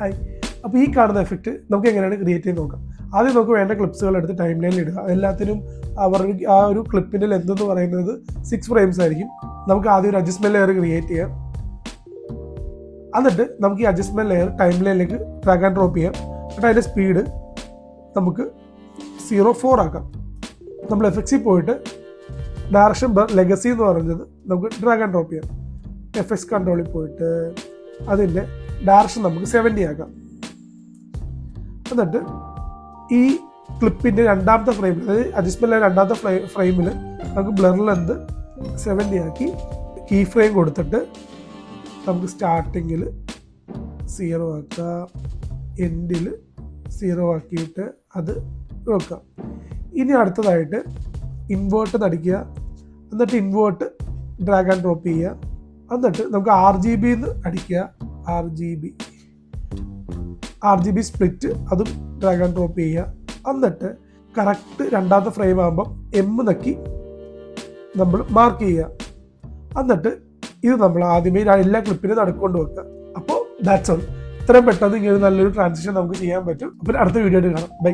Hi. അപ്പോൾ ഈ കാണുന്ന എഫക്റ്റ് നമുക്ക് എങ്ങനെയാണ് ക്രിയേറ്റ് ചെയ്ത് നോക്കാം. ആദ്യം നമുക്ക് വേണ്ട ക്ലിപ്സുകൾ എടുത്ത് ടൈം ലൈനിൽ ഇടുക. എല്ലാത്തിനും ആ ഒരു ക്ലിപ്പിൻ്റെ ലെന്ത് എന്ന് പറയുന്നത് 6 frames ആയിരിക്കും. നമുക്ക് ആദ്യം ഒരു അഡ്ജസ്റ്റ്മെൻറ്റ് ലെയർ ക്രിയേറ്റ് ചെയ്യാം. എന്നിട്ട് നമുക്ക് ഈ അഡ്ജസ്റ്റ്മെൻറ്റ് ലെയർ ടൈം ലൈനിലേക്ക് ഡ്രാഗ് ആൻഡ് ഡ്രോപ്പ് ചെയ്യാം. എന്നിട്ട് അതിൻ്റെ സ്പീഡ് നമുക്ക് 0.4 ആക്കാം. നമ്മൾ എഫക്ട്സിൽ പോയിട്ട് ഡയറക്ഷൻ ലെഗസി എന്ന് പറയുന്നത് നമുക്ക് ഡ്രാഗ് ആൻഡ് ഡ്രോപ്പ് ചെയ്യാം. എഫക്ട്സ് കൺട്രോളിൽ പോയിട്ട് അതിൻ്റെ ഡയറക്ഷൻ നമുക്ക് 70 ആക്കാം. എന്നിട്ട് ഈ ക്ലിപ്പിൻ്റെ രണ്ടാമത്തെ ഫ്രെയിമിൽ, അതായത് അഡ്ജസ്റ്റ്മെൻറ്റ് രണ്ടാമത്തെ ഫ്രെയിമിൽ നമുക്ക് ബ്ലർ ലെന്ത് 70 ആക്കി കീ ഫ്രെയിം കൊടുത്തിട്ട് നമുക്ക് സ്റ്റാർട്ടിങ്ങിൽ 0 ആക്കാം, എൻഡിൽ 0 ആക്കിയിട്ട് അത് വെക്കാം. ഇനി അടുത്തതായിട്ട് ഇൻവേർട്ട് നടിക്കുക. എന്നിട്ട് ഇൻവേർട്ട് ഡ്രാഗ് ആൻഡ് ഡ്രോപ്പ് ചെയ്യുക. എന്നിട്ട് നമുക്ക് RGB എന്ന് അടിക്കുക. RGB സ്പ്ലിറ്റ് അതും ഡ്രാഗ് ആൻഡ് ഡ്രോപ്പ് ചെയ്യുക. എന്നിട്ട് കറക്റ്റ് രണ്ടാമത്തെ ഫ്രെയിം ആകുമ്പം M നക്കി നമ്മൾ മാർക്ക് ചെയ്യുക. എന്നിട്ട് ഇത് നമ്മൾ ആദ്യമേ എല്ലാ ക്ലിപ്പിനും നടുക്കൊണ്ട് വെക്കുക. അപ്പോൾ ദാറ്റ്സ് ഓൾ. ഇത്രയും പെട്ടെന്ന് ഇങ്ങനെ നല്ലൊരു ട്രാൻസിഷൻ നമുക്ക് ചെയ്യാൻ പറ്റും. അപ്പോൾ അടുത്ത വീഡിയോ ആയിട്ട് കാണാം. ബൈ.